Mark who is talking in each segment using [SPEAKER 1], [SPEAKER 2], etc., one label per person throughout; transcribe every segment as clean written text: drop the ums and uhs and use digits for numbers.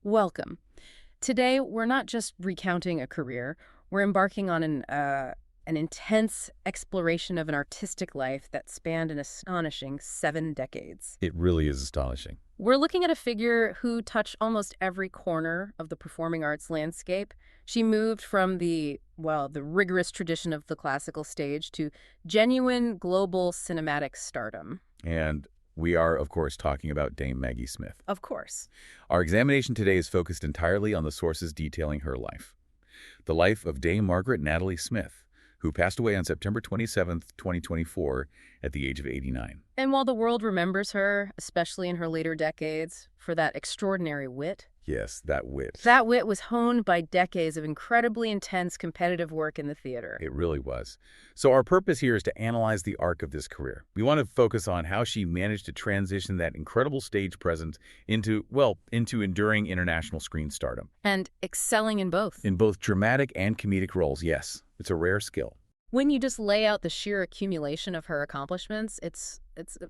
[SPEAKER 1] Welcome. Today, we're not just recounting a career, we're embarking on an intense exploration of an artistic life that spanned an astonishing 7 decades.
[SPEAKER 2] It really is astonishing.
[SPEAKER 1] We're looking at a figure who touched almost every corner of the performing arts landscape. She moved from the rigorous tradition of the classical stage to genuine global cinematic stardom.
[SPEAKER 2] And we are, of course, talking about Dame Maggie Smith.
[SPEAKER 1] Of course.
[SPEAKER 2] Our examination today is focused entirely on the sources detailing her life. The life of Dame Margaret Natalie Smith, who passed away on September 27th, 2024, at the age of 89.
[SPEAKER 1] And while the world remembers her, especially in her later decades, for that extraordinary wit,
[SPEAKER 2] Yes, that wit.
[SPEAKER 1] that wit was honed by decades of incredibly intense competitive work in the theater.
[SPEAKER 2] It really was. So our purpose here is to analyze the arc of this career. We want to focus on how she managed to transition that incredible stage presence into enduring international screen stardom.
[SPEAKER 1] And excelling in both.
[SPEAKER 2] In both dramatic and comedic roles, yes. It's a rare skill.
[SPEAKER 1] When you just lay out the sheer accumulation of her accomplishments, it's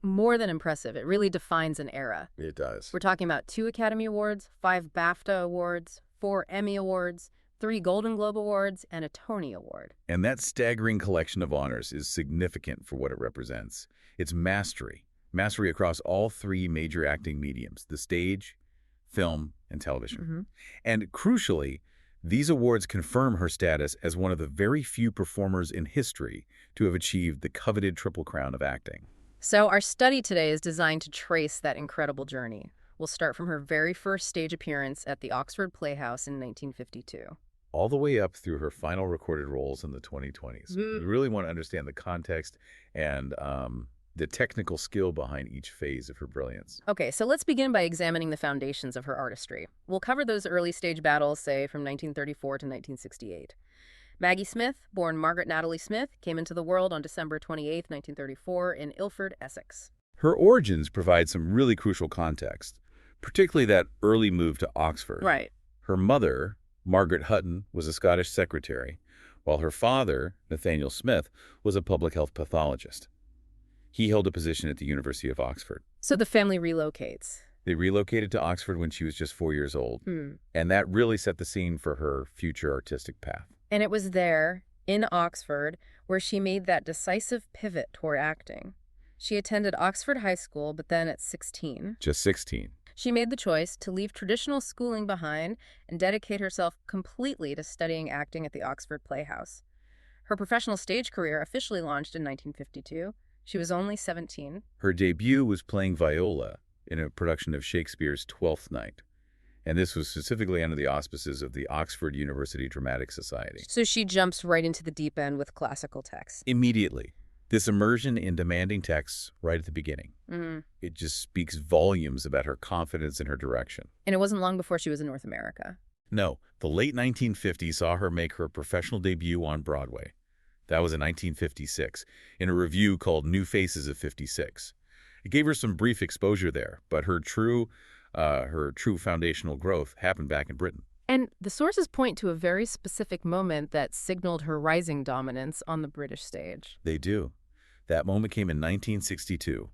[SPEAKER 1] more than impressive. It really defines an era.
[SPEAKER 2] It does.
[SPEAKER 1] We're talking about 2 Academy Awards, 5 BAFTA Awards, 4 Emmy Awards, 3 Golden Globe Awards, and a Tony Award.
[SPEAKER 2] And that staggering collection of honors is significant for what it represents. It's mastery. Mastery across all 3 major acting mediums, the stage, film, and television. And crucially, these awards confirm her status as one of the very few performers in history to have achieved the coveted Triple Crown of acting.
[SPEAKER 1] So our study today is designed to trace that incredible journey. We'll start from her very first stage appearance at the Oxford Playhouse in 1952.
[SPEAKER 2] All the way up through her final recorded roles in the 2020s. We really want to understand the context and the technical skill behind each phase of her brilliance.
[SPEAKER 1] Okay, so let's begin by examining the foundations of her artistry. We'll cover those early stage battles, say, from 1934 to 1968. Maggie Smith, born Margaret Natalie Smith, came into the world on December 28, 1934, in Ilford, Essex.
[SPEAKER 2] Her origins provide some really crucial context, particularly that early move to Oxford.
[SPEAKER 1] Right.
[SPEAKER 2] Her mother, Margaret Hutton, was a Scottish secretary, while her father, Nathaniel Smith, was a public health pathologist. He held a position at the University of Oxford.
[SPEAKER 1] So the family relocates.
[SPEAKER 2] They relocated to Oxford when she was just 4 years old, and that really set the scene for her future artistic path.
[SPEAKER 1] And it was there, in Oxford, where she made that decisive pivot toward acting. She attended Oxford High School, but then at 16,
[SPEAKER 2] Just 16.
[SPEAKER 1] she made the choice to leave traditional schooling behind and dedicate herself completely to studying acting at the Oxford Playhouse. Her professional stage career officially launched in 1952. She was only 17.
[SPEAKER 2] Her debut was playing viola in a production of Shakespeare's Twelfth Night, and this was specifically under the auspices of the Oxford University Dramatic Society.
[SPEAKER 1] So she jumps right into the deep end with classical texts.
[SPEAKER 2] Immediately, this immersion in demanding texts right at the beginning. It just speaks volumes about her confidence in her direction.
[SPEAKER 1] And it wasn't long before she was in North America.
[SPEAKER 2] No, the late 1950s saw her make her professional debut on Broadway. That was in 1956, in a review called New Faces of '56. It gave her some brief exposure there, but her true foundational growth happened back in Britain.
[SPEAKER 1] And the sources point to a very specific moment that signaled her rising dominance on the British stage.
[SPEAKER 2] They do. That moment came in 1962.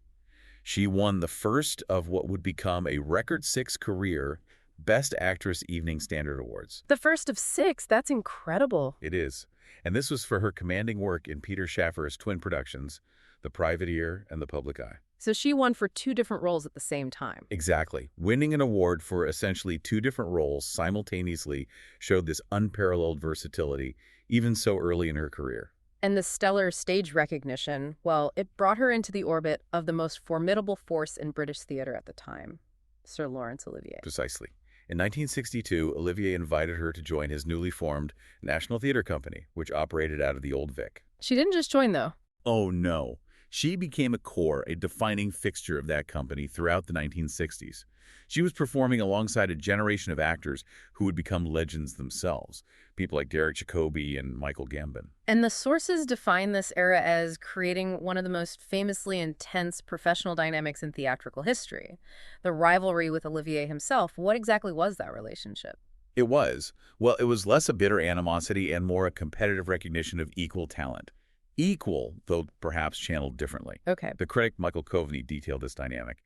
[SPEAKER 2] She won the first of what would become a record 6 career Best Actress Evening Standard Awards.
[SPEAKER 1] The first of 6, that's incredible.
[SPEAKER 2] It is. And this was for her commanding work in Peter Shaffer's twin productions, The Private Ear and The Public Eye.
[SPEAKER 1] So she won for 2 different roles at the same time.
[SPEAKER 2] Exactly. Winning an award for essentially 2 different roles simultaneously showed this unparalleled versatility, even so early in her career.
[SPEAKER 1] And the stellar stage recognition, well, it brought her into the orbit of the most formidable force in British theater at the time, Sir Laurence Olivier.
[SPEAKER 2] Precisely. In 1962, Olivier invited her to join his newly formed National Theatre Company, which operated out of the Old Vic.
[SPEAKER 1] She didn't just join, though.
[SPEAKER 2] Oh, no. She became a defining fixture of that company throughout the 1960s. She was performing alongside a generation of actors who would become legends themselves, people like Derek Jacobi and Michael Gambon.
[SPEAKER 1] And the sources define this era as creating one of the most famously intense professional dynamics in theatrical history. The rivalry with Olivier himself, what exactly was that relationship?
[SPEAKER 2] It was. Well, it was less a bitter animosity and more a competitive recognition of equal talent. Equal, though perhaps channeled differently.
[SPEAKER 1] Okay.
[SPEAKER 2] The critic Michael Coveney detailed this dynamic.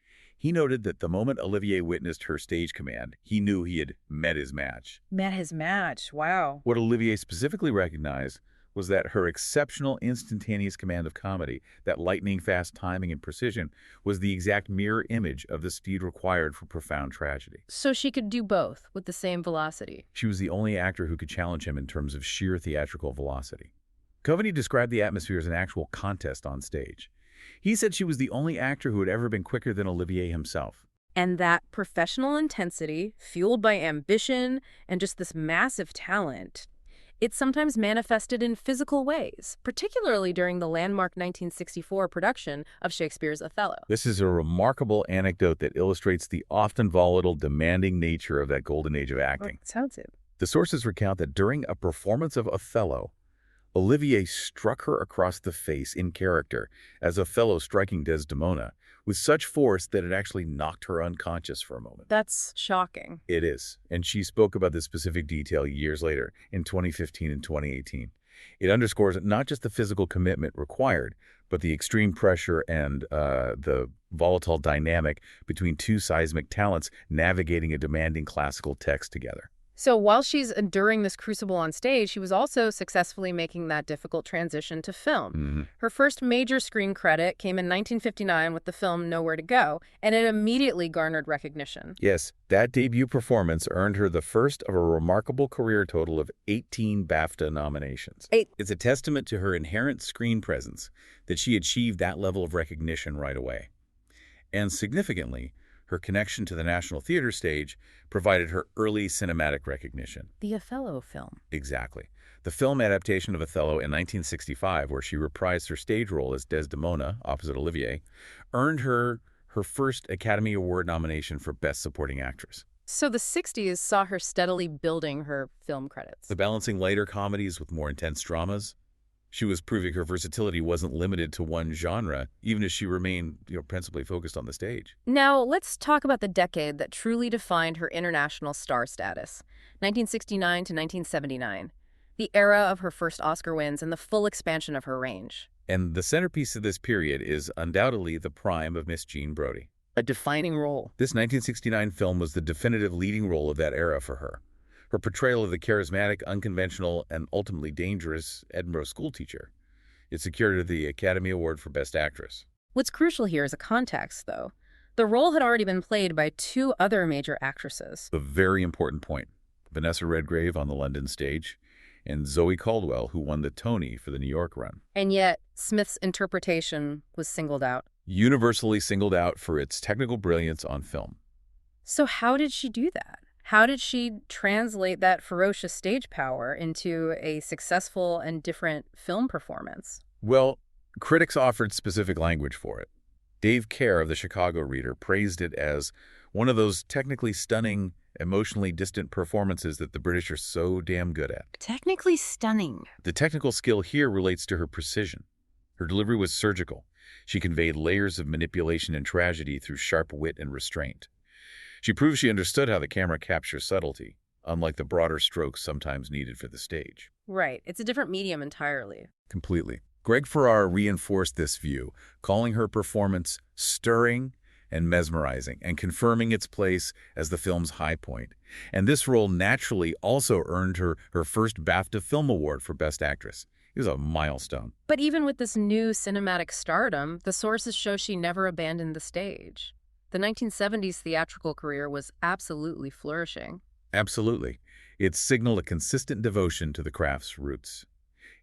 [SPEAKER 2] He noted that the moment Olivier witnessed her stage command, he knew he had met his match.
[SPEAKER 1] Met his match. Wow.
[SPEAKER 2] What Olivier specifically recognized was that her exceptional instantaneous command of comedy, that lightning-fast timing and precision, was the exact mirror image of the speed required for profound tragedy.
[SPEAKER 1] So she could do both with the same velocity.
[SPEAKER 2] She was the only actor who could challenge him in terms of sheer theatrical velocity. Coveney described the atmosphere as an actual contest on stage. He said she was the only actor who had ever been quicker than Olivier himself.
[SPEAKER 1] And that professional intensity, fueled by ambition and just this massive talent, it sometimes manifested in physical ways, particularly during the landmark 1964 production of Shakespeare's Othello.
[SPEAKER 2] This is a remarkable anecdote that illustrates the often volatile, demanding nature of that golden age of acting.
[SPEAKER 1] Sounds it.
[SPEAKER 2] The sources recount that during a performance of Othello, Olivier struck her across the face in character as Othello striking Desdemona with such force that it actually knocked her unconscious for a moment.
[SPEAKER 1] That's shocking.
[SPEAKER 2] It is, and she spoke about this specific detail years later, in 2015 and 2018. It underscores not just the physical commitment required, but the extreme pressure and the volatile dynamic between two seismic talents navigating a demanding classical text together.
[SPEAKER 1] So while she's enduring this crucible on stage, she was also successfully making that difficult transition to film. Her first major screen credit came in 1959 with the film Nowhere to Go, and it immediately garnered recognition.
[SPEAKER 2] Yes, that debut performance earned her the first of a remarkable career total of 18 BAFTA nominations. It's a testament to her inherent screen presence that she achieved that level of recognition right away. And significantly, her connection to the National Theater stage provided her early cinematic recognition.
[SPEAKER 1] The Othello film.
[SPEAKER 2] Exactly. The film adaptation of Othello in 1965, where she reprised her stage role as Desdemona, opposite Olivier, earned her first Academy Award nomination for Best Supporting Actress.
[SPEAKER 1] So the 60s saw her steadily building her film credits.
[SPEAKER 2] The balancing lighter comedies with more intense dramas, she was proving her versatility wasn't limited to one genre, even as she remained, principally focused on the stage.
[SPEAKER 1] Now, let's talk about the decade that truly defined her international star status, 1969 to 1979, the era of her first Oscar wins and the full expansion of her range.
[SPEAKER 2] And the centerpiece of this period is undoubtedly the prime of Miss Jean Brodie.
[SPEAKER 1] A defining role.
[SPEAKER 2] This 1969 film was the definitive leading role of that era for her. Her portrayal of the charismatic, unconventional, and ultimately dangerous Edinburgh schoolteacher. It secured her the Academy Award for Best Actress.
[SPEAKER 1] What's crucial here is a context, though. The role had already been played by two other major actresses.
[SPEAKER 2] A very important point. Vanessa Redgrave on the London stage, and Zoe Caldwell, who won the Tony for the New York run.
[SPEAKER 1] And yet, Smith's interpretation was singled out.
[SPEAKER 2] Universally singled out for its technical brilliance on film.
[SPEAKER 1] So how did she do that? How did she translate that ferocious stage power into a successful and different film performance?
[SPEAKER 2] Well, critics offered specific language for it. Dave Kerr of the Chicago Reader praised it as one of those technically stunning, emotionally distant performances that the British are so damn good at.
[SPEAKER 1] Technically stunning.
[SPEAKER 2] The technical skill here relates to her precision. Her delivery was surgical. She conveyed layers of manipulation and tragedy through sharp wit and restraint. She proved she understood how the camera captures subtlety, unlike the broader strokes sometimes needed for the stage.
[SPEAKER 1] Right. It's a different medium entirely.
[SPEAKER 2] Completely. Greg Farrar reinforced this view, calling her performance stirring and mesmerizing, and confirming its place as the film's high point. And this role naturally also earned her her first BAFTA Film Award for Best Actress. It was a milestone.
[SPEAKER 1] But even with this new cinematic stardom, the sources show she never abandoned the stage. The 1970s theatrical career was absolutely flourishing.
[SPEAKER 2] Absolutely. It signaled a consistent devotion to the craft's roots.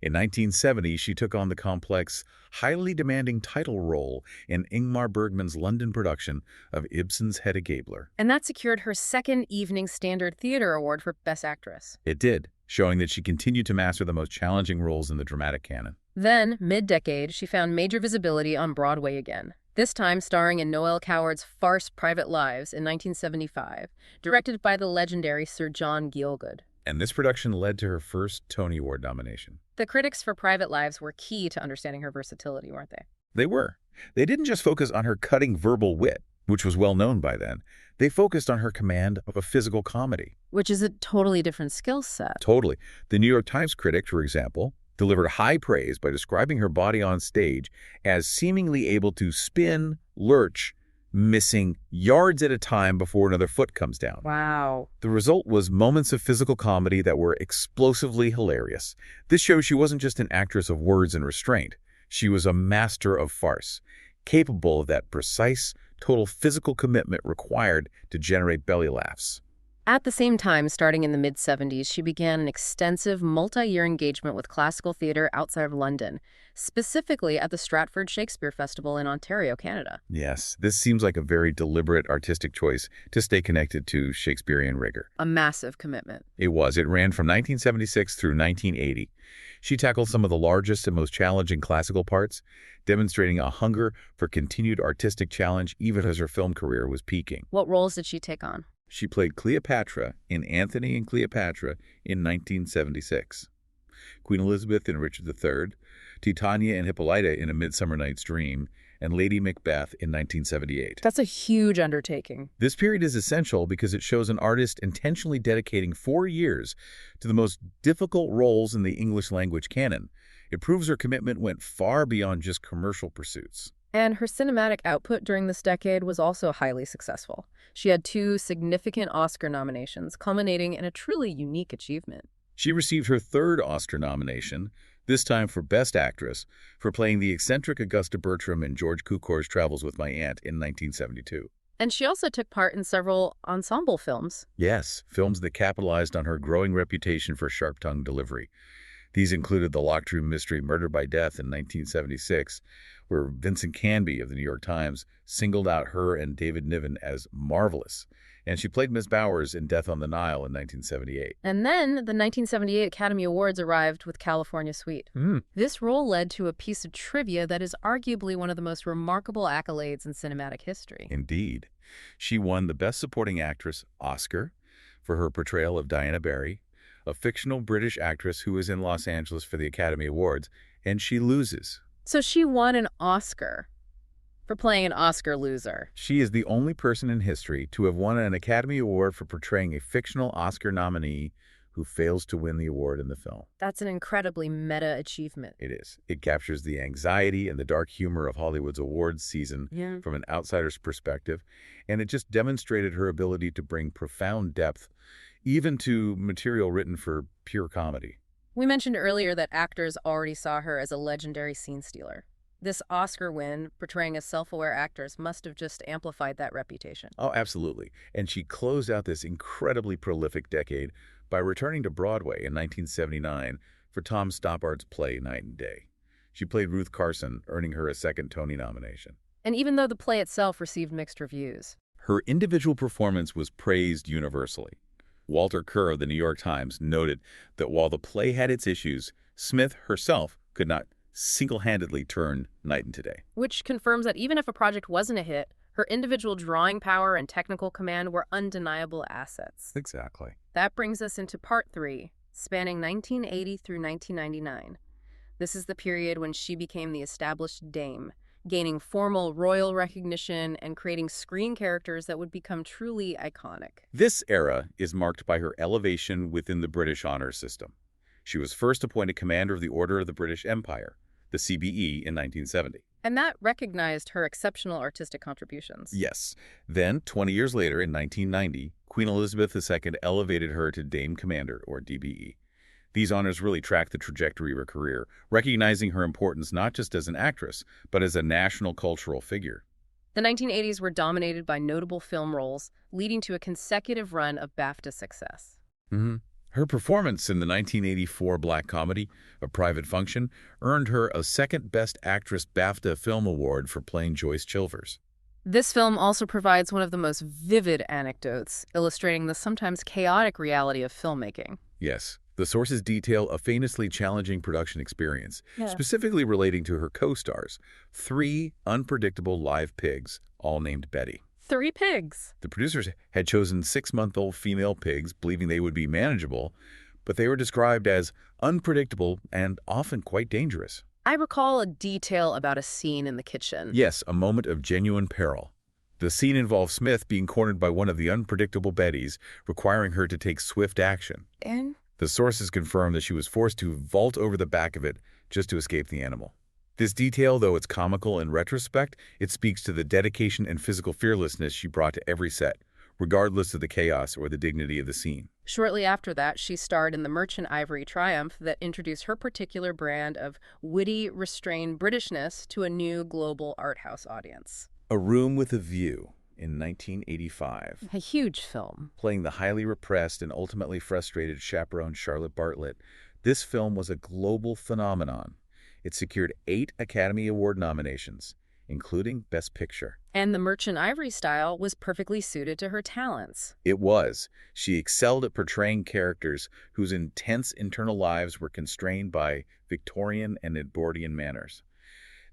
[SPEAKER 2] In 1970, she took on the complex, highly demanding title role in Ingmar Bergman's London production of Ibsen's Hedda Gabler.
[SPEAKER 1] And that secured her second Evening Standard Theater Award for Best Actress.
[SPEAKER 2] It did, showing that she continued to master the most challenging roles in the dramatic canon.
[SPEAKER 1] Then, mid-decade, she found major visibility on Broadway again. This time starring in Noel Coward's farce Private Lives in 1975, directed by the legendary Sir John Gielgud.
[SPEAKER 2] And this production led to her first Tony Award nomination.
[SPEAKER 1] The critics for Private Lives were key to understanding her versatility, weren't they?
[SPEAKER 2] They were. They didn't just focus on her cutting verbal wit, which was well known by then. They focused on her command of a physical comedy.
[SPEAKER 1] Which is a totally different skill set.
[SPEAKER 2] Totally. The New York Times critic, for example, delivered high praise by describing her body on stage as seemingly able to spin, lurch, missing yards at a time before another foot comes down.
[SPEAKER 1] Wow.
[SPEAKER 2] The result was moments of physical comedy that were explosively hilarious. This shows she wasn't just an actress of words and restraint. She was a master of farce, capable of that precise, total physical commitment required to generate belly laughs.
[SPEAKER 1] At the same time, starting in the mid-70s, she began an extensive multi-year engagement with classical theatre outside of London, specifically at the Stratford Shakespeare Festival in Ontario, Canada.
[SPEAKER 2] Yes, this seems like a very deliberate artistic choice to stay connected to Shakespearean rigor.
[SPEAKER 1] A massive commitment.
[SPEAKER 2] It was. It ran from 1976 through 1980. She tackled some of the largest and most challenging classical parts, demonstrating a hunger for continued artistic challenge even as her film career was peaking.
[SPEAKER 1] What roles did she take on?
[SPEAKER 2] She played Cleopatra in Antony and Cleopatra in 1976, Queen Elizabeth in Richard III, Titania and Hippolyta in A Midsummer Night's Dream, and Lady Macbeth in 1978.
[SPEAKER 1] That's a huge undertaking.
[SPEAKER 2] This period is essential because it shows an artist intentionally dedicating 4 years to the most difficult roles in the English language canon. It proves her commitment went far beyond just commercial pursuits.
[SPEAKER 1] And her cinematic output during this decade was also highly successful. She had 2 significant Oscar nominations, culminating in a truly unique achievement.
[SPEAKER 2] She received her 3rd Oscar nomination, this time for Best Actress, for playing the eccentric Augusta Bertram in George Cukor's Travels with My Aunt in 1972.
[SPEAKER 1] And she also took part in several ensemble films.
[SPEAKER 2] Yes, films that capitalized on her growing reputation for sharp-tongued delivery. These included the locked room mystery Murder by Death in 1976, where Vincent Canby of the New York Times singled out her and David Niven as marvelous. And she played Miss Bowers in Death on the Nile in 1978.
[SPEAKER 1] And then the 1978 Academy Awards arrived with California Suite. This role led to a piece of trivia that is arguably one of the most remarkable accolades in cinematic history.
[SPEAKER 2] Indeed. She won the Best Supporting Actress Oscar for her portrayal of Diana Barry, a fictional British actress who was in Los Angeles for the Academy Awards, and she loses.
[SPEAKER 1] So she won an Oscar for playing an Oscar loser.
[SPEAKER 2] She is the only person in history to have won an Academy Award for portraying a fictional Oscar nominee who fails to win the award in the film.
[SPEAKER 1] That's an incredibly meta achievement.
[SPEAKER 2] It is. It captures the anxiety and the dark humor of Hollywood's awards season from an outsider's perspective, and it just demonstrated her ability to bring profound depth even to material written for pure comedy.
[SPEAKER 1] We mentioned earlier that actors already saw her as a legendary scene stealer. This Oscar win, portraying a self-aware actress, must have just amplified that reputation.
[SPEAKER 2] Oh, absolutely. And she closed out this incredibly prolific decade by returning to Broadway in 1979 for Tom Stoppard's play Night and Day. She played Ruth Carson, earning her a 2nd Tony nomination.
[SPEAKER 1] And even though the play itself received mixed reviews,
[SPEAKER 2] her individual performance was praised universally. Walter Kerr of the New York Times noted that while the play had its issues, Smith herself could not single-handedly turn Night into Day.
[SPEAKER 1] Which confirms that even if a project wasn't a hit, her individual drawing power and technical command were undeniable assets.
[SPEAKER 2] Exactly.
[SPEAKER 1] That brings us into part 3, spanning 1980 through 1999. This is the period when she became the established dame, gaining formal royal recognition and creating screen characters that would become truly iconic.
[SPEAKER 2] This era is marked by her elevation within the British honor system. She was first appointed commander of the Order of the British Empire, the CBE, in 1970.
[SPEAKER 1] And that recognized her exceptional artistic contributions.
[SPEAKER 2] Yes. Then, 20 years later, in 1990, Queen Elizabeth II elevated her to Dame Commander, or DBE. These honors really track the trajectory of her career, recognizing her importance not just as an actress, but as a national cultural figure.
[SPEAKER 1] The 1980s were dominated by notable film roles, leading to a consecutive run of BAFTA success.
[SPEAKER 2] Her performance in the 1984 black comedy, A Private Function, earned her a 2nd Best Actress BAFTA Film Award for playing Joyce Chilvers.
[SPEAKER 1] This film also provides one of the most vivid anecdotes, illustrating the sometimes chaotic reality of filmmaking.
[SPEAKER 2] Yes. The sources detail a famously challenging production experience, specifically relating to her co-stars, 3 unpredictable live pigs, all named Betty.
[SPEAKER 1] 3 pigs.
[SPEAKER 2] The producers had chosen 6-month-old female pigs, believing they would be manageable, but they were described as unpredictable and often quite dangerous.
[SPEAKER 1] I recall a detail about a scene in the kitchen.
[SPEAKER 2] Yes, a moment of genuine peril. The scene involved Smith being cornered by one of the unpredictable Bettys, requiring her to take swift action.
[SPEAKER 1] And?
[SPEAKER 2] The sources confirmed that she was forced to vault over the back of it just to escape the animal. This detail, though it's comical in retrospect, it speaks to the dedication and physical fearlessness she brought to every set, regardless of the chaos or the dignity of the scene.
[SPEAKER 1] Shortly after that, she starred in the Merchant Ivory triumph that introduced her particular brand of witty, restrained Britishness to a new global art house audience.
[SPEAKER 2] A Room with a View in 1985.
[SPEAKER 1] A huge film.
[SPEAKER 2] Playing the highly repressed and ultimately frustrated chaperone Charlotte Bartlett, this film was a global phenomenon. It secured 8 Academy Award nominations, including Best Picture.
[SPEAKER 1] And the Merchant Ivory style was perfectly suited to her talents.
[SPEAKER 2] It was. She excelled at portraying characters whose intense internal lives were constrained by Victorian and Edwardian manners.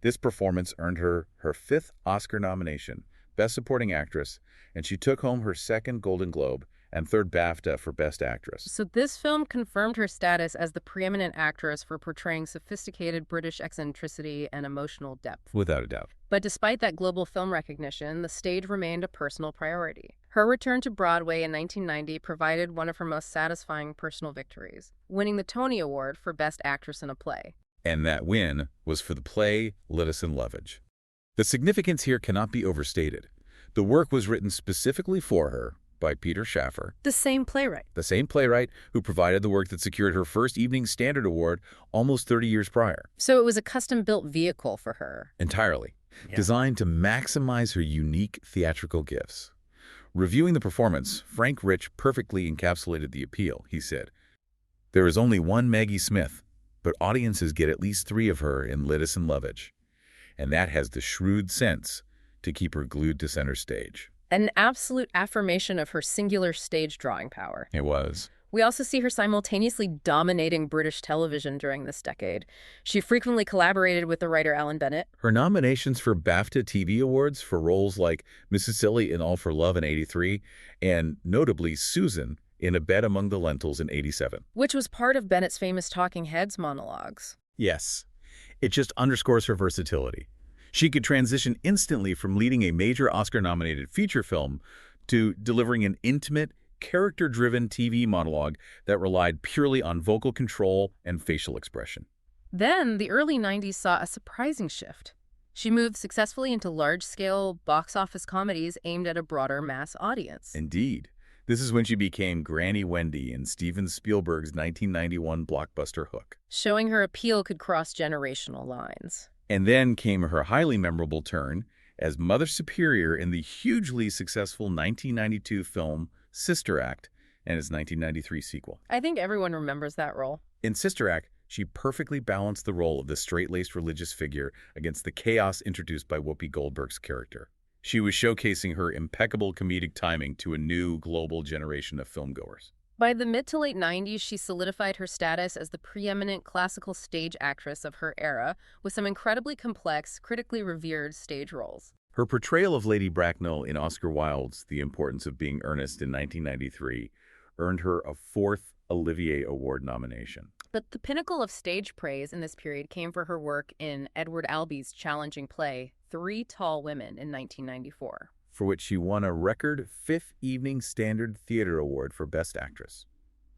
[SPEAKER 2] This performance earned her her 5th Oscar nomination, Best Supporting Actress, and she took home her 2nd Golden Globe and 3rd BAFTA for Best Actress.
[SPEAKER 1] So this film confirmed her status as the preeminent actress for portraying sophisticated British eccentricity and emotional depth.
[SPEAKER 2] Without a doubt.
[SPEAKER 1] But despite that global film recognition, the stage remained a personal priority. Her return to Broadway in 1990 provided one of her most satisfying personal victories, winning the Tony Award for Best Actress in a Play.
[SPEAKER 2] And that win was for the play Lettuce and Lovage. The significance here cannot be overstated. The work was written specifically for her by Peter Shaffer,
[SPEAKER 1] The same playwright
[SPEAKER 2] who provided the work that secured her first Evening Standard Award almost 30 years prior.
[SPEAKER 1] So it was a custom-built vehicle for her.
[SPEAKER 2] Entirely. Yeah. Designed to maximize her unique theatrical gifts. Reviewing the performance, Frank Rich perfectly encapsulated the appeal. He said, "There is only one Maggie Smith, but audiences get at least 3 of her in Lettuce and Lovage. And that has the shrewd sense to keep her glued to center stage."
[SPEAKER 1] An absolute affirmation of her singular stage drawing power.
[SPEAKER 2] It was.
[SPEAKER 1] We also see her simultaneously dominating British television during this decade. She frequently collaborated with the writer Alan Bennett.
[SPEAKER 2] Her nominations for BAFTA TV Awards for roles like Mrs. Silly in All for Love in '83 and notably Susan in A Bed Among the Lentils in '87.
[SPEAKER 1] Which was part of Bennett's famous Talking Heads monologues.
[SPEAKER 2] Yes. It just underscores her versatility. She could transition instantly from leading a major Oscar-nominated feature film to delivering an intimate, character-driven TV monologue that relied purely on vocal control and facial expression.
[SPEAKER 1] Then, the early 90s saw a surprising shift. She moved successfully into large-scale box office comedies aimed at a broader mass audience.
[SPEAKER 2] Indeed. This is when she became Granny Wendy in Steven Spielberg's 1991 blockbuster Hook.
[SPEAKER 1] Showing her appeal could cross generational lines.
[SPEAKER 2] And then came her highly memorable turn as Mother Superior in the hugely successful 1992 film Sister Act and its 1993 sequel.
[SPEAKER 1] I think everyone remembers that role.
[SPEAKER 2] In Sister Act, she perfectly balanced the role of the straight-laced religious figure against the chaos introduced by Whoopi Goldberg's character. She was showcasing her impeccable comedic timing to a new global generation of filmgoers.
[SPEAKER 1] By the mid to late 90s, she solidified her status as the preeminent classical stage actress of her era, with some incredibly complex, critically revered stage roles.
[SPEAKER 2] Her portrayal of Lady Bracknell in Oscar Wilde's The Importance of Being Earnest in 1993 earned her a 4th Olivier Award nomination.
[SPEAKER 1] But the pinnacle of stage praise in this period came for her work in Edward Albee's challenging play, 3 Tall Women in 1994.
[SPEAKER 2] For which she won a record 5th Evening Standard Theater Award for Best Actress.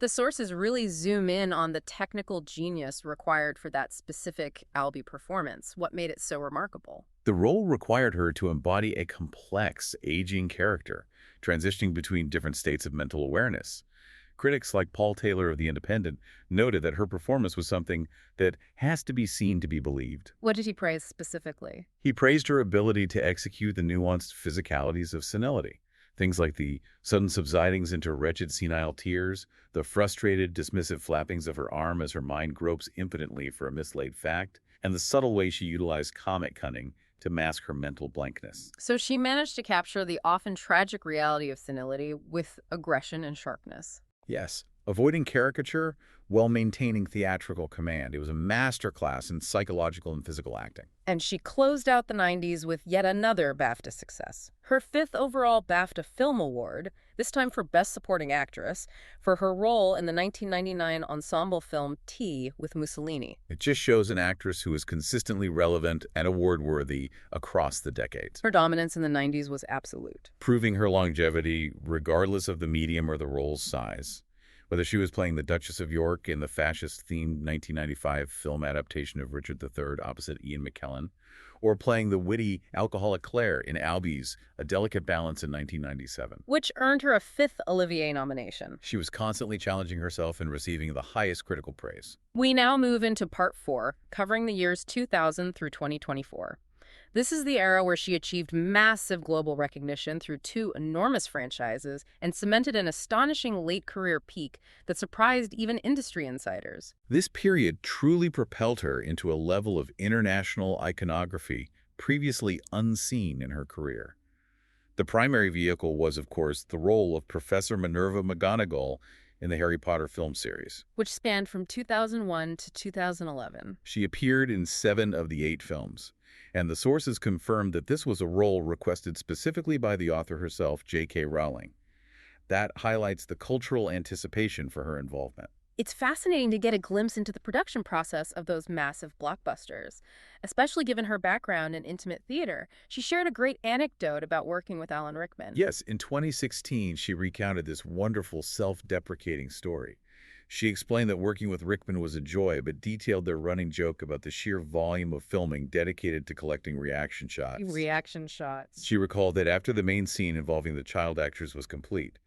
[SPEAKER 1] The sources really zoom in on the technical genius required for that specific Albee performance. What made it so remarkable?
[SPEAKER 2] The role required her to embody a complex, aging character, transitioning between different states of mental awareness. Critics like Paul Taylor of The Independent noted that her performance was something that has to be seen to be believed.
[SPEAKER 1] What did he praise specifically?
[SPEAKER 2] He praised her ability to execute the nuanced physicalities of senility. Things like the sudden subsidings into wretched senile tears, the frustrated, dismissive flappings of her arm as her mind gropes impotently for a mislaid fact, and the subtle way she utilized comic cunning to mask her mental blankness.
[SPEAKER 1] So she managed to capture the often tragic reality of senility with aggression and sharpness.
[SPEAKER 2] Yes, avoiding caricature while maintaining theatrical command. It was a masterclass in psychological and physical acting.
[SPEAKER 1] And she closed out the 90s with yet another BAFTA success. Her 5th overall BAFTA Film Award, this time for Best Supporting Actress, for her role in the 1999 ensemble film Tea with Mussolini.
[SPEAKER 2] It just shows an actress who is consistently relevant and award-worthy across the decades.
[SPEAKER 1] Her dominance in the 90s was absolute.
[SPEAKER 2] Proving her longevity regardless of the medium or the role's size. Whether she was playing the Duchess of York in the fascist-themed 1995 film adaptation of Richard III opposite Ian McKellen, or playing the witty, alcoholic Claire in Albie's A Delicate Balance in 1997.
[SPEAKER 1] Which earned her a 5th Olivier nomination.
[SPEAKER 2] She was constantly challenging herself and receiving the highest critical praise.
[SPEAKER 1] We now move into Part 4, covering the years 2000 through 2024. This is the era where she achieved massive global recognition through 2 enormous franchises and cemented an astonishing late-career peak that surprised even industry insiders.
[SPEAKER 2] This period truly propelled her into a level of international iconography previously unseen in her career. The primary vehicle was, of course, the role of Professor Minerva McGonagall in the Harry Potter film series,
[SPEAKER 1] which spanned from 2001 to 2011.
[SPEAKER 2] She appeared in 7 of the 8 films, and the sources confirmed that this was a role requested specifically by the author herself, J.K. Rowling. That highlights the cultural anticipation for her involvement.
[SPEAKER 1] It's fascinating to get a glimpse into the production process of those massive blockbusters, especially given her background in intimate theater. She shared a great anecdote about working with Alan Rickman.
[SPEAKER 2] Yes, in 2016, she recounted this wonderful self-deprecating story. She explained that working with Rickman was a joy, but detailed their running joke about the sheer volume of filming dedicated to collecting reaction shots.
[SPEAKER 1] Reaction shots.
[SPEAKER 2] She recalled that after the main scene involving the child actors was complete,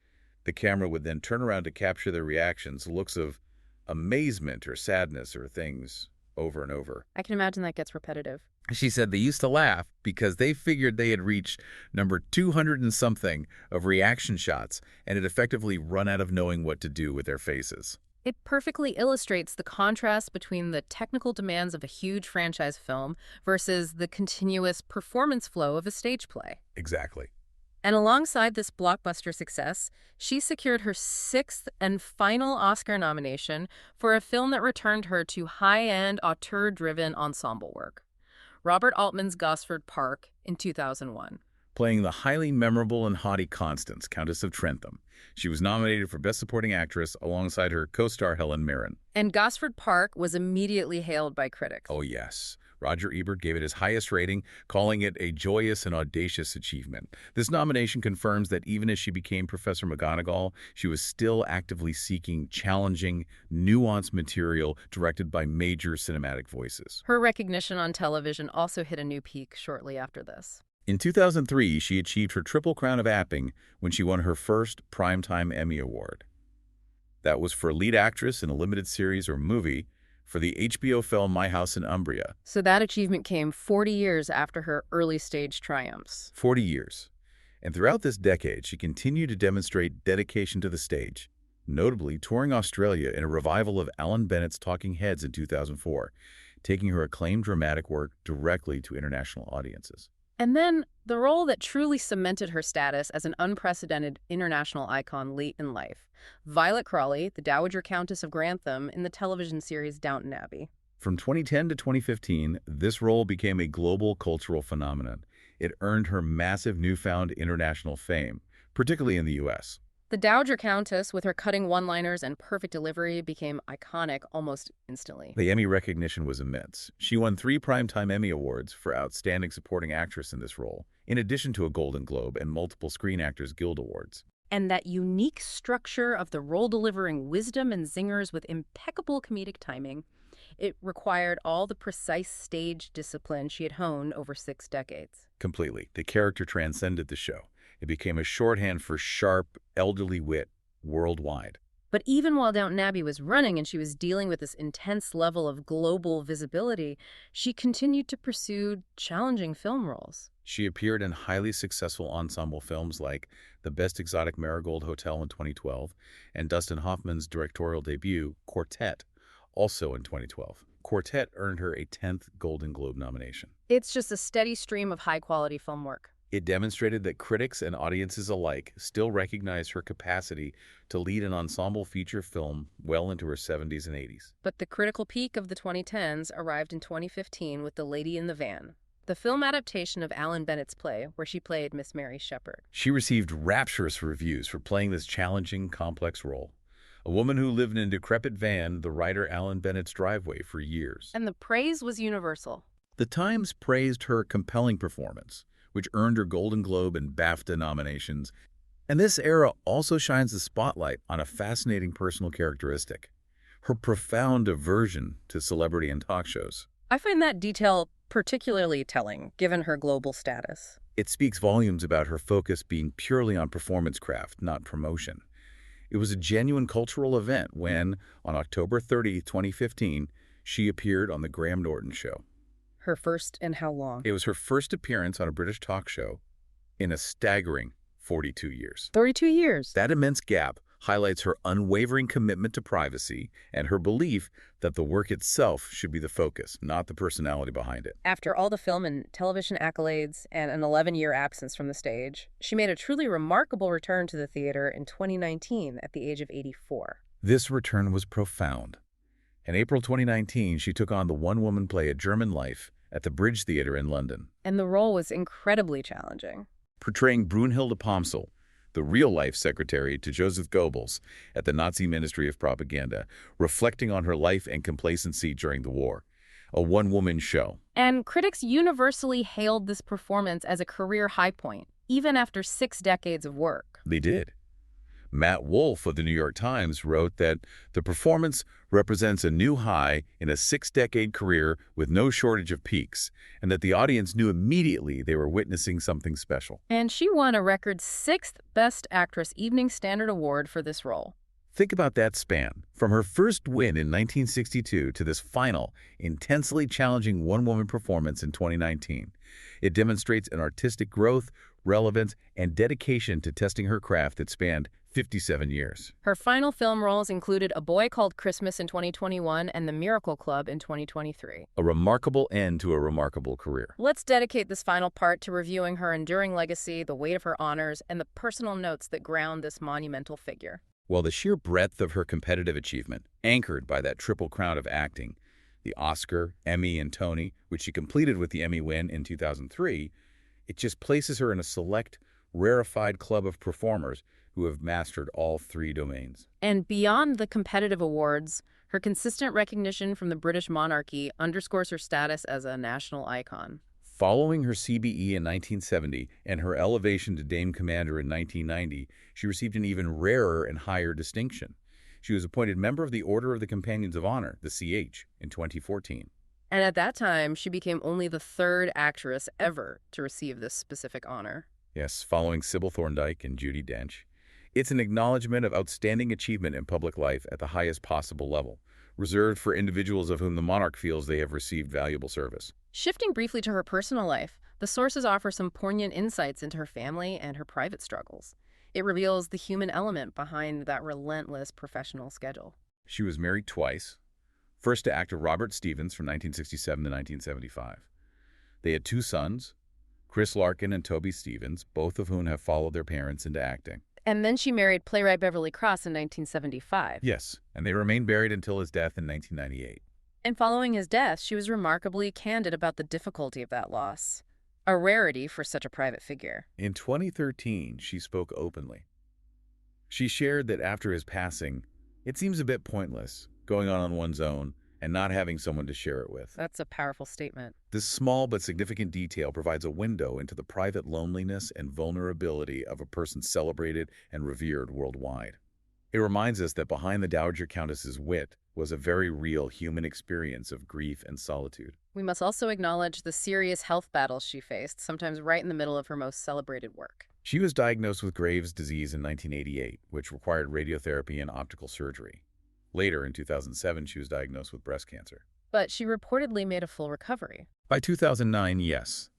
[SPEAKER 2] the camera would then turn around to capture their reactions, looks of amazement or sadness or things over and over.
[SPEAKER 1] I can imagine that gets repetitive.
[SPEAKER 2] She said they used to laugh because they figured they had reached number 200 and something of reaction shots and had effectively run out of knowing what to do with their faces.
[SPEAKER 1] It perfectly illustrates the contrast between the technical demands of a huge franchise film versus the continuous performance flow of a stage play.
[SPEAKER 2] Exactly.
[SPEAKER 1] And alongside this blockbuster success, she secured her 6th and final Oscar nomination for a film that returned her to high-end, auteur-driven ensemble work, Robert Altman's Gosford Park in 2001.
[SPEAKER 2] Playing the highly memorable and haughty Constance, Countess of Trentham, she was nominated for Best Supporting Actress alongside her co-star Helen Mirren.
[SPEAKER 1] And Gosford Park was immediately hailed by critics.
[SPEAKER 2] Oh yes. Roger Ebert gave it his highest rating, calling it a joyous and audacious achievement. This nomination confirms that even as she became Professor McGonagall, she was still actively seeking challenging, nuanced material directed by major cinematic voices.
[SPEAKER 1] Her recognition on television also hit a new peak shortly after this.
[SPEAKER 2] In 2003, she achieved her Triple Crown of Acting when she won her first Primetime Emmy Award. That was for lead actress in a limited series or movie for the HBO film My House in Umbria.
[SPEAKER 1] So that achievement came 40 years after her early-stage triumphs.
[SPEAKER 2] 40 years. And throughout this decade, she continued to demonstrate dedication to the stage, notably touring Australia in a revival of Alan Bennett's Talking Heads in 2004, taking her acclaimed dramatic work directly to international audiences.
[SPEAKER 1] And then, the role that truly cemented her status as an unprecedented international icon late in life. Violet Crawley, the Dowager Countess of Grantham, in the television series Downton Abbey.
[SPEAKER 2] From 2010 to 2015, this role became a global cultural phenomenon. It earned her massive newfound international fame, particularly in the U.S.
[SPEAKER 1] The Dowager Countess, with her cutting one-liners and perfect delivery, became iconic almost instantly.
[SPEAKER 2] The Emmy recognition was immense. She won 3 Primetime Emmy Awards for Outstanding Supporting Actress in this role, in addition to a Golden Globe and multiple Screen Actors Guild Awards.
[SPEAKER 1] And that unique structure of the role delivering wisdom and zingers with impeccable comedic timing, it required all the precise stage discipline she had honed over 6 decades.
[SPEAKER 2] Completely. The character transcended the show. It became a shorthand for sharp, elderly wit worldwide.
[SPEAKER 1] But even while Downton Abbey was running and she was dealing with this intense level of global visibility, she continued to pursue challenging film roles.
[SPEAKER 2] She appeared in highly successful ensemble films like The Best Exotic Marigold Hotel in 2012 and Dustin Hoffman's directorial debut, Quartet, also in 2012. Quartet earned her a 10th Golden Globe nomination.
[SPEAKER 1] It's just a steady stream of high-quality film work.
[SPEAKER 2] It demonstrated that critics and audiences alike still recognize her capacity to lead an ensemble feature film well into her 70s and 80s.
[SPEAKER 1] But the critical peak of the 2010s arrived in 2015 with The Lady in the Van, the film adaptation of Alan Bennett's play where she played Miss Mary Shepherd.
[SPEAKER 2] She received rapturous reviews for playing this challenging, complex role. A woman who lived in a decrepit van, the writer Alan Bennett's driveway for years.
[SPEAKER 1] And the praise was universal.
[SPEAKER 2] The Times praised her compelling performance, which earned her Golden Globe and BAFTA nominations, And this era also shines the spotlight on a fascinating personal characteristic: her profound aversion to celebrity and talk shows.
[SPEAKER 1] I find that detail particularly telling, given her global status.
[SPEAKER 2] It speaks volumes about her focus being purely on performance craft, not promotion. It was a genuine cultural event when, on October 30, 2015, she appeared on The Graham Norton Show.
[SPEAKER 1] Her first in how long?
[SPEAKER 2] It was her first appearance on a British talk show in a staggering 42 years.
[SPEAKER 1] 32 years.
[SPEAKER 2] That immense gap highlights her unwavering commitment to privacy and her belief that the work itself should be the focus, not the personality behind it.
[SPEAKER 1] After all the film and television accolades and an 11-year absence from the stage, she made a truly remarkable return to the theater in 2019 at the age of 84.
[SPEAKER 2] This return was profound. In April 2019, she took on the one-woman play A German Life at the Bridge Theatre in London.
[SPEAKER 1] And the role was incredibly challenging.
[SPEAKER 2] Portraying Brunhilde Pomsel, the real-life secretary to Joseph Goebbels at the Nazi Ministry of Propaganda, reflecting on her life and complacency during the war. A one-woman show.
[SPEAKER 1] And critics universally hailed this performance as a career high point, even after 6 decades of work.
[SPEAKER 2] They did. Matt Wolf of the New York Times wrote that the performance represents a new high in a 6-decade career with no shortage of peaks, and that the audience knew immediately they were witnessing something special.
[SPEAKER 1] And she won a record 6th Best Actress Evening Standard Award for this role.
[SPEAKER 2] Think about that span. From her first win in 1962 to this final, intensely challenging one-woman performance in 2019. It demonstrates an artistic growth, relevance, and dedication to testing her craft that spanned 57 years.
[SPEAKER 1] Her final film roles included A Boy Called Christmas in 2021 and The Miracle Club in 2023.
[SPEAKER 2] A remarkable end to a remarkable career.
[SPEAKER 1] Let's dedicate this final part to reviewing her enduring legacy, the weight of her honors, and the personal notes that ground this monumental figure.
[SPEAKER 2] Well, the sheer breadth of her competitive achievement, anchored by that triple crown of acting, the Oscar, Emmy, and Tony, which she completed with the Emmy win in 2003, it just places her in a select, rarefied club of performers who have mastered all 3 domains.
[SPEAKER 1] And beyond the competitive awards, her consistent recognition from the British monarchy underscores her status as a national icon.
[SPEAKER 2] Following her CBE in 1970 and her elevation to Dame Commander in 1990, she received an even rarer and higher distinction. She was appointed member of the Order of the Companions of Honor, the CH, in 2014.
[SPEAKER 1] And at that time, she became only the 3rd actress ever to receive this specific honor.
[SPEAKER 2] Yes, following Sybil Thorndike and Judi Dench. It's an acknowledgement of outstanding achievement in public life at the highest possible level, reserved for individuals of whom the monarch feels they have received valuable service.
[SPEAKER 1] Shifting briefly to her personal life, the sources offer some poignant insights into her family and her private struggles. It reveals the human element behind that relentless professional schedule.
[SPEAKER 2] She was married twice, first to actor Robert Stevens from 1967 to 1975. They had 2 sons, Chris Larkin and Toby Stevens, both of whom have followed their parents into acting.
[SPEAKER 1] And then she married playwright Beverly Cross in 1975.
[SPEAKER 2] Yes, and they remained married until his death in 1998.
[SPEAKER 1] And following his death, she was remarkably candid about the difficulty of that loss, a rarity for such a private figure.
[SPEAKER 2] In 2013, she spoke openly. She shared that after his passing, it seems a bit pointless going on one's own and not having someone to share it with.
[SPEAKER 1] That's a powerful statement.
[SPEAKER 2] This small but significant detail provides a window into the private loneliness and vulnerability of a person celebrated and revered worldwide. It reminds us that behind the Dowager Countess's wit was a very real human experience of grief and solitude.
[SPEAKER 1] We must also acknowledge the serious health battles she faced, sometimes right in the middle of her most celebrated work.
[SPEAKER 2] She was diagnosed with Graves' disease in 1988, which required radiotherapy and optical surgery. Later, in 2007, she was diagnosed with breast cancer.
[SPEAKER 1] But she reportedly made a full recovery.
[SPEAKER 2] By 2009, yes.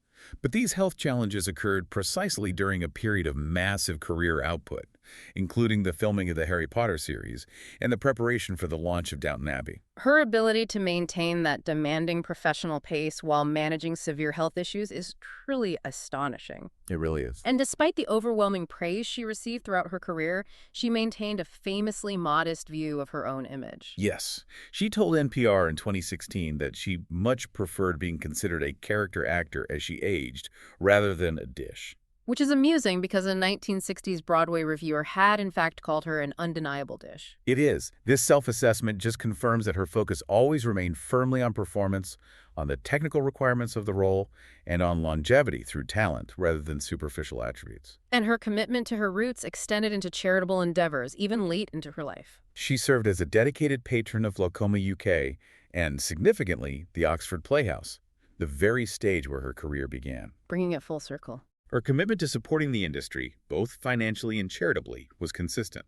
[SPEAKER 2] But these health challenges occurred precisely during a period of massive career output, including the filming of the Harry Potter series and the preparation for the launch of Downton Abbey.
[SPEAKER 1] Her ability to maintain that demanding professional pace while managing severe health issues is truly astonishing.
[SPEAKER 2] It really is.
[SPEAKER 1] And despite the overwhelming praise she received throughout her career, she maintained a famously modest view of her own image.
[SPEAKER 2] Yes. She told NPR in 2016 that she much preferred being considered a character actor as she aged, rather than a dish.
[SPEAKER 1] Which is amusing because a 1960s Broadway reviewer had, in fact, called her an undeniable dish.
[SPEAKER 2] It is. This self-assessment just confirms that her focus always remained firmly on performance, on the technical requirements of the role, and on longevity through talent rather than superficial attributes.
[SPEAKER 1] And her commitment to her roots extended into charitable endeavors, even late into her life.
[SPEAKER 2] She served as a dedicated patron of Glaucoma UK and, significantly, the Oxford Playhouse, the very stage where her career began.
[SPEAKER 1] Bringing it full circle.
[SPEAKER 2] Her commitment to supporting the industry, both financially and charitably, was consistent.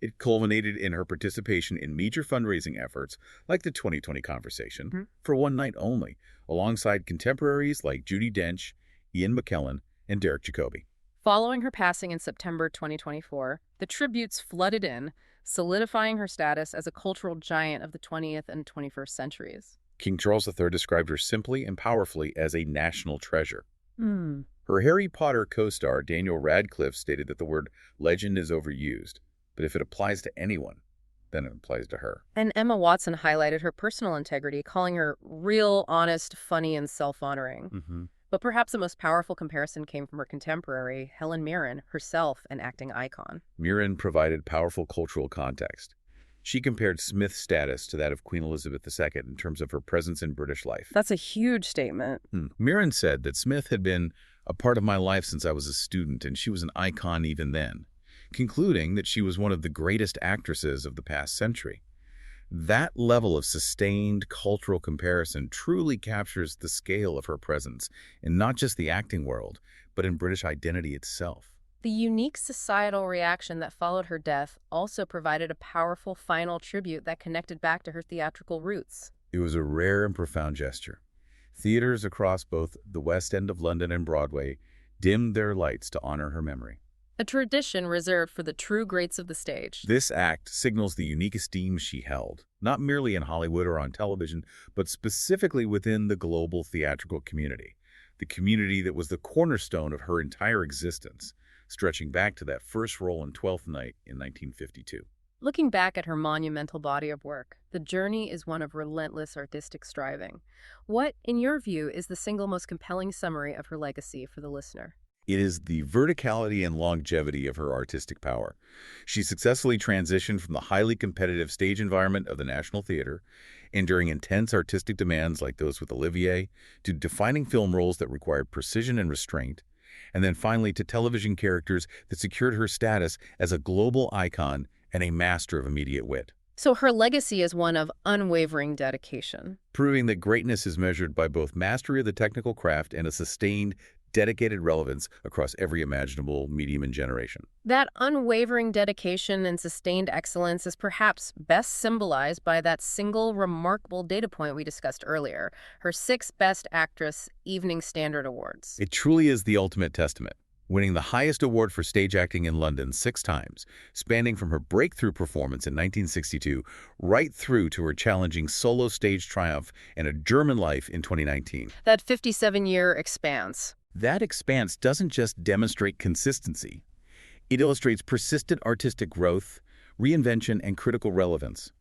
[SPEAKER 2] It culminated in her participation in major fundraising efforts like the 2020 Conversation, for one night only, alongside contemporaries like Judi Dench, Ian McKellen, and Derek Jacobi.
[SPEAKER 1] Following her passing in September 2024, the tributes flooded in, solidifying her status as a cultural giant of the 20th and 21st centuries.
[SPEAKER 2] King Charles III described her simply and powerfully as a national treasure. Her Harry Potter co-star Daniel Radcliffe stated that the word legend is overused, but if it applies to anyone, then it applies to her.
[SPEAKER 1] And Emma Watson highlighted her personal integrity, calling her real, honest, funny, and self-honoring. But perhaps the most powerful comparison came from her contemporary, Helen Mirren, herself an acting icon.
[SPEAKER 2] Mirren provided powerful cultural context. She compared Smith's status to that of Queen Elizabeth II in terms of her presence in British life.
[SPEAKER 1] That's a huge statement.
[SPEAKER 2] Mirren said that Smith had been a part of my life since I was a student, and she was an icon even then, concluding that she was one of the greatest actresses of the past century. That level of sustained cultural comparison truly captures the scale of her presence in not just the acting world, but in British identity itself.
[SPEAKER 1] The unique societal reaction that followed her death also provided a powerful final tribute that connected back to her theatrical roots.
[SPEAKER 2] It was a rare and profound gesture. Theaters across both the West End of London and Broadway dimmed their lights to honor her memory.
[SPEAKER 1] A tradition reserved for the true greats of the stage.
[SPEAKER 2] This act signals the unique esteem she held, not merely in Hollywood or on television, but specifically within the global theatrical community, the community that was the cornerstone of her entire existence, stretching back to that first role in Twelfth Night in 1952.
[SPEAKER 1] Looking back at her monumental body of work, the journey is one of relentless artistic striving. What, in your view, is the single most compelling summary of her legacy for the listener?
[SPEAKER 2] It is the verticality and longevity of her artistic power. She successfully transitioned from the highly competitive stage environment of the National Theatre, enduring intense artistic demands like those with Olivier, to defining film roles that required precision and restraint, and then finally to television characters that secured her status as a global icon and a master of immediate wit.
[SPEAKER 1] So her legacy is one of unwavering dedication.
[SPEAKER 2] Proving that greatness is measured by both mastery of the technical craft and a sustained, dedicated relevance across every imaginable medium and generation.
[SPEAKER 1] That unwavering dedication and sustained excellence is perhaps best symbolized by that single remarkable data point we discussed earlier, her 6 Best Actress Evening Standard Awards.
[SPEAKER 2] It truly is the ultimate testament, winning the highest award for stage acting in London 6 times, spanning from her breakthrough performance in 1962 right through to her challenging solo stage triumph in A German Life in 2019.
[SPEAKER 1] That 57-year expanse.
[SPEAKER 2] That expanse doesn't just demonstrate consistency. It illustrates persistent artistic growth, reinvention, and critical relevance.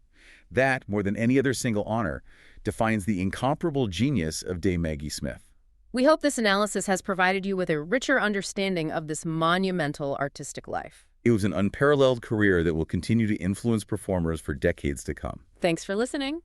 [SPEAKER 2] That, more than any other single honor, defines the incomparable genius of Dame Maggie Smith.
[SPEAKER 1] We hope this analysis has provided you with a richer understanding of this monumental artistic life.
[SPEAKER 2] It was an unparalleled career that will continue to influence performers for decades to come.
[SPEAKER 1] Thanks for listening.